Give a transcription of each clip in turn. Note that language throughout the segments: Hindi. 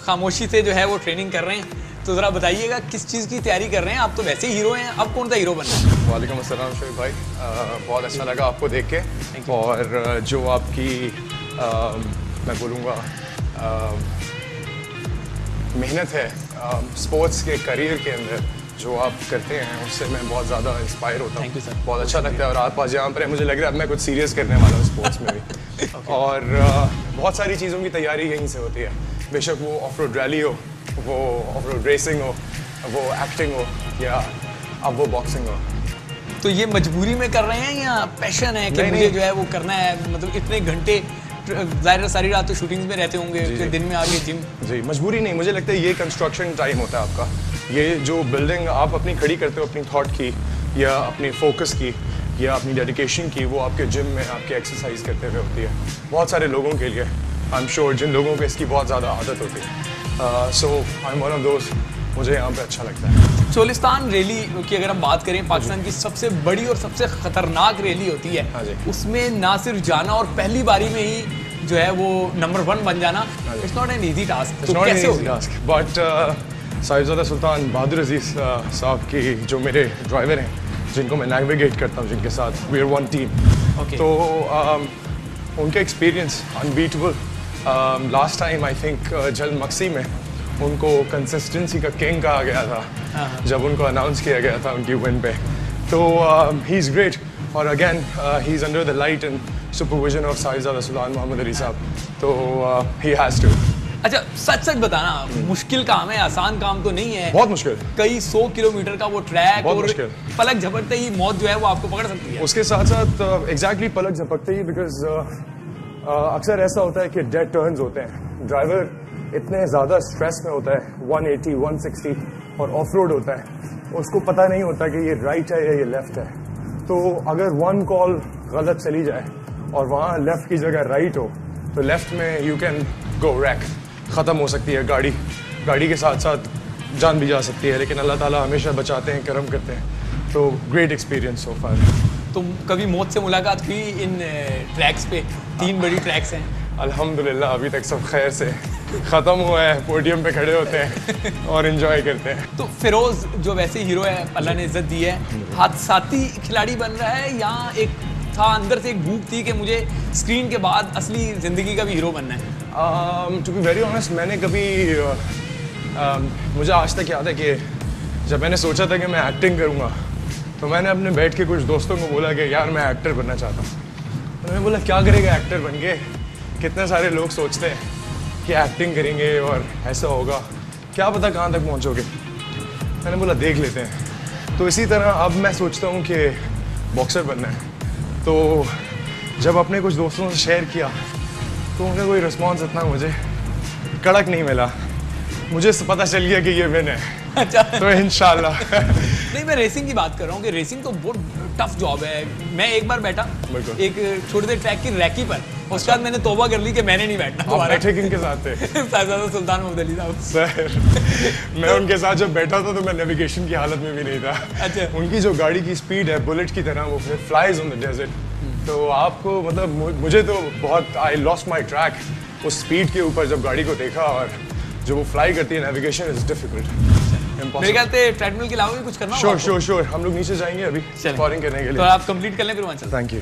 खामोशी से जो है वो ट्रेनिंग कर रहे हैं। तो ज़रा बताइएगा किस चीज़ की तैयारी कर रहे हैं? आप तो वैसे ही हीरो हैं, अब कौन सा हीरो बनना है? वालेकुम अस्सलाम शोएब भाई, बहुत अच्छा लगा आपको देख के। और जो आपकी मैं बोलूँगा मेहनत है स्पोर्ट्स के करियर के अंदर जो आप करते हैं, उससे मैं बहुत ज़्यादा इंस्पायर होता हूँ। बहुत अच्छा लगता है। और आप आज यहाँ पर हैं, मुझे लग रहा है अब मैं कुछ सीरियस करने वाला हूँ स्पोर्ट्स में भी। और बहुत सारी चीज़ों की तैयारी यहीं से होती है, बेशक वो ऑफ रोड रैली हो, वो ऑफ रोड रेसिंग हो, वो एक्टिंग हो, या अब वो बॉक्सिंग हो। तो ये मजबूरी में कर रहे हैं या पैशन है कि मुझे जो है वो करना है? मतलब इतने घंटे ज़ाहिर सारी रात तो शूटिंग्स में रहते होंगे, फिर दिन में आगे जिम। जी, मजबूरी नहीं, मुझे लगता है ये कंस्ट्रक्शन टाइम होता है आपका। ये जो बिल्डिंग आप अपनी खड़ी करते हो अपनी थॉट की या अपनी फोकस की या अपनी डेडिकेशन की, वो आपके जिम में आपके एक्सरसाइज करते हुए होती है। बहुत सारे लोगों के लिए आई एम श्योर जिन लोगों को इसकी बहुत ज़्यादा आदत होती है। सो आई एम वन ऑफ दोस्त, मुझे यहाँ पे अच्छा लगता है। चोलिस्तान रैली की अगर हम बात करें, पाकिस्तान की सबसे बड़ी और सबसे खतरनाक रैली होती है। उसमें ना सिर्फ जाना और पहली बारी में ही जो है वो नंबर 1 बन जाना, it's not an easy task. तो कैसे होगा? बट साहिबजादा सुल्तान बहादुर अजीज साहब की जो मेरे ड्राइवर हैं, जिनको मैं नेविगेट करता हूँ, जिनके साथ वी आर वन टीम, तो उनका experience unbeatable. Last time I think जल मक्सी में उनको कंसिस्टेंसी का किंग कहा गया था जब उनको अनाउंस किया गया था उनकी विन पे। तो ही इज़ ग्रेट। और again he is under the light and supervision of Sahibzada Sultan Mohammad Ali साहब, तो ही हैज़ टू। अच्छा, सच सच बताना, मुश्किल काम है, आसान काम तो नहीं है। बहुत मुश्किल। कई 100 किलोमीटर का वो ट्रैक, और मुश्किल। पलक झपकते ही मौत जो है वो आपको पकड़ सकती है। उसके साथ साथ एग्जैक्टली पलक झपकते ही, बिकॉज अक्सर ऐसा होता है कि डेड टर्न्स होते हैं, ड्राइवर इतने ज़्यादा स्ट्रेस में होता है, 180, 160 और ऑफ रोड होता है, उसको पता नहीं होता कि ये राइट है या ये लेफ्ट है। तो अगर वन कॉल गलत चली जाए और वहाँ लेफ्ट की जगह राइट हो, तो लेफ्ट में यू कैन गो रैक, ख़त्म हो सकती है गाड़ी के साथ साथ जान भी जा सकती है, लेकिन अल्लाह ताला हमेशा बचाते हैं, करम करते हैं। तो ग्रेट एक्सपीरियंस सो फार। तो कभी मौत से मुलाकात हुई इन ट्रैक्स पे? 3 बड़ी ट्रैक्स हैं। अल्हम्दुलिल्लाह अभी तक सब खैर से ख़त्म हुआ है, पोडियम पे खड़े होते हैं और एंजॉय करते हैं। तो फिरोज जो वैसे हीरो है, अल्लाह ने इज्जत दी है, हादसाती खिलाड़ी बन रहा है या एक था अंदर से एक भूख थी कि मुझे स्क्रीन के बाद असली ज़िंदगी का भी हीरो बनना है? टू बी वेरी ऑनेस्ट, मैंने कभी मुझे आज तक याद है कि जब मैंने सोचा था कि मैं एक्टिंग करूँगा, तो मैंने अपने बैठ के कुछ दोस्तों को बोला कि यार मैं एक्टर बनना चाहता हूँ। उन्होंने बोला क्या करेगा एक्टर बन के, कितने सारे लोग सोचते हैं कि एक्टिंग करेंगे और ऐसा होगा, क्या पता कहाँ तक पहुँचोगे। मैंने बोला देख लेते हैं। तो इसी तरह अब मैं सोचता हूँ कि बॉक्सर बनना है। तो जब अपने कुछ दोस्तों से शेयर किया तो उनका कोई रिस्पॉन्स इतना मुझे कड़क नहीं मिला, मुझे पता चल गया कि ये विन है। अच्छा। तो इंशाल्लाह। नहीं, मैं रेसिंग की बात कर रहा हूँ कि रेसिंग तो बहुत टफ जॉब है। मैं एक बार बैठा एक छोटे से ट्रैक की रैकी पर, उसके बाद मैंने तौबा कर ली कि मैंने नहीं बैठना दोबारा। किनके साथ थे? साहिबजादा सुल्तान मोहम्मद अली साहब। सर मैं उनके साथ जब बैठा था तो मैं नेविगेशन की हालत में भी नहीं था। अच्छा। उनकी जो गाड़ी की स्पीड है बुलेट की तरह, वो फ्लाइज ऑन द डेजर्ट। तो आपको मतलब मुझे तो बहुत आई लॉस्ट माई ट्रैक उस स्पीड के ऊपर जब गाड़ी को देखा, और जो वो फ्लाई करती है, नेविगेशन इज डिफिकल्ट। मेरे ख्याल से ट्रेडमिल के अलावा भी कुछ करना होगा। श्योर हम लोग नीचे जाएंगे अभी स्कोरिंग करने के लिए। तो आप कंप्लीट कर लें फिर वहाँ चलते हैं। Thank you.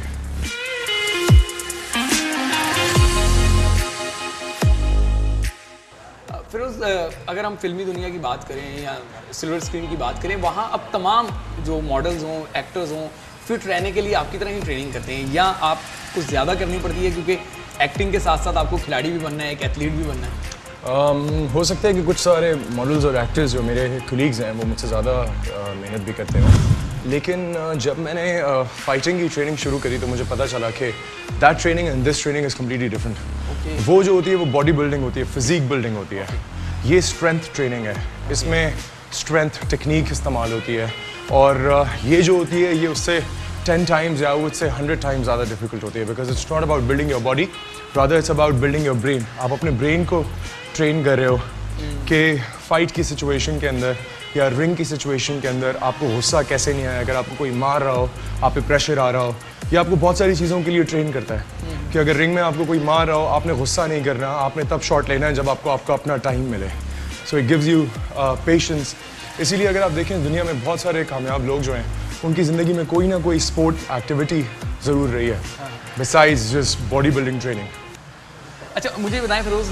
फिरोज, अगर हम फिल्मी दुनिया की बात करें या सिल्वर स्क्रीन की बात करें, वहाँ अब तमाम जो मॉडल्स हों, एक्टर्स हों, फिट रहने के लिए आपकी तरह ही ट्रेनिंग करते हैं, या आप कुछ ज़्यादा करनी पड़ती है क्योंकि एक्टिंग के साथ साथ आपको खिलाड़ी भी बनना है, एक एथलीट भी बनना है? हो सकता है कि कुछ सारे मॉडल्स और एक्टर्स जो मेरे कलीग्स हैं वो मुझसे ज़्यादा मेहनत भी करते हों, लेकिन जब मैंने फाइटिंग की ट्रेनिंग शुरू करी तो मुझे पता चला कि that training and this training is completely different. वो जो होती है वो बॉडी बिल्डिंग होती है, फिजिक बिल्डिंग होती है। ये स्ट्रेंथ ट्रेनिंग है, इसमें स्ट्रेंथ टेक्निक इस्तेमाल होती है, और ये जो होती है ये उससे 10 times या उससे 100 times ज़्यादा डिफिकल्ट होती है, because it's not about building your body, rather it's about building your brain. आप अपने ब्रेन को ट्रेन कर रहे हो कि फाइट की सिचुएशन के अंदर या रिंग की सिचुएशन के अंदर आपको गुस्सा कैसे नहीं आए, अगर आपको कोई मार रहा हो, आप पे प्रेशर आ रहा हो, या आपको बहुत सारी चीज़ों के लिए ट्रेन करता है कि अगर रिंग में आपको कोई मार रहा हो, आपने गुस्सा नहीं करना, आपने तब शॉट लेना है जब आपको आपका अपना टाइम मिले। So it gives you patience. इसीलिए अगर आप देखें दुनिया में बहुत सारे कामयाब लोग जो हैं उनकी ज़िंदगी में कोई ना कोई स्पोर्ट एक्टिविटी ज़रूर रही है besides just body building training. अच्छा मुझे बताएं फिरोज,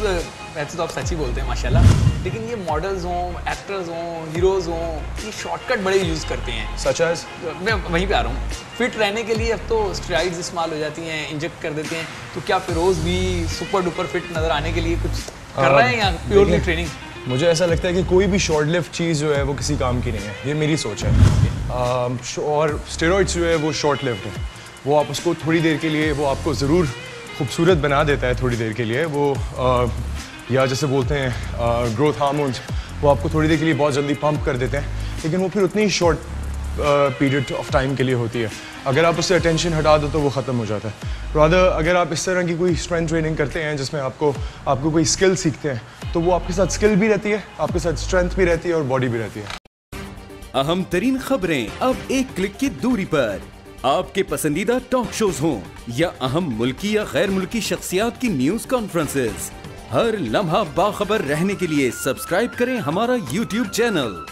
वैसे तो आप सच ही बोलते हैं माशाल्लाह, लेकिन ये मॉडल्स हों, एक्टर्स हों, हीरोज़ हों, ये शॉर्टकट बड़े यूज़ करते हैं। सच एज मैं वहीं पे आ रहा हूँ, फिट रहने के लिए अब तो स्टेरॉइड्स इस्तेमाल हो जाती हैं, इंजेक्ट कर देते हैं, तो क्या फिरोज भी सुपर डुपर फिट नज़र आने के लिए कुछ कर रहे हैं या प्योरली ट्रेनिंग? मुझे ऐसा लगता है कि कोई भी शॉर्ट लिफ्ट चीज़ जो है वो किसी काम की नहीं है, ये मेरी सोच है। और स्टेरॉइड्स जो है वो शॉर्ट लिफ्ट है, वो आप उसको थोड़ी देर के लिए, वो आपको ज़रूर खूबसूरत बना देता है थोड़ी देर के लिए, वो या जैसे बोलते हैं ग्रोथ हार्मोन्स, वो आपको थोड़ी देर के लिए बहुत जल्दी पंप कर देते हैं, लेकिन वो फिर उतनी शॉर्ट पीरियड ऑफ टाइम के लिए होती है। अगर आप उससे अटेंशन हटा दो तो वो ख़त्म हो जाता है। रादर अगर आप इस तरह की कोई स्ट्रेंथ ट्रेनिंग करते हैं जिसमें आपको कोई स्किल सीखते हैं, तो वो आपके साथ स्किल भी रहती है, आपके साथ स्ट्रेंथ भी रहती है और बॉडी भी रहती है। अहम तरीन खबरें अब एक क्लिक की दूरी पर। आपके पसंदीदा टॉक शोज हों या अहम मुल्की या गैर मुल्की शख्सियात की न्यूज कॉन्फ्रेंसेस, हर लम्हा बाखबर रहने के लिए सब्सक्राइब करें हमारा YouTube चैनल।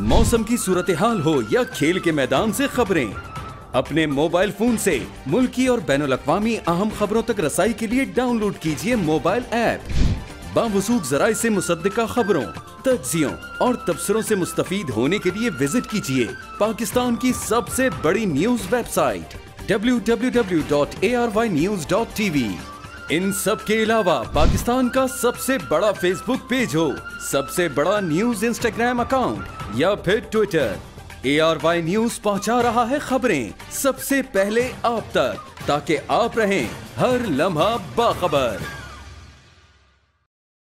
मौसम की सूरत हाल हो या खेल के मैदान से खबरें, अपने मोबाइल फोन से मुल्की और बैनुल-अक़वामी अहम खबरों तक रसाई के लिए डाउनलोड कीजिए मोबाइल ऐप। बावसूख ज़राए से मुसद्दिका खबरों, तज्ज़ियों और तबसरों से मुस्तफ़ीद होने के लिए विजिट कीजिए पाकिस्तान की सबसे बड़ी न्यूज वेबसाइट www.arYnews.tv। इन सब के अलावा पाकिस्तान का सबसे बड़ा फेसबुक पेज हो, सबसे बड़ा न्यूज इंस्टाग्राम अकाउंट या फिर ट्विटर, ARY न्यूज पहुंचा रहा है खबरें सबसे पहले आप तक, ताकि आप रहें हर लम्हा बाखबर।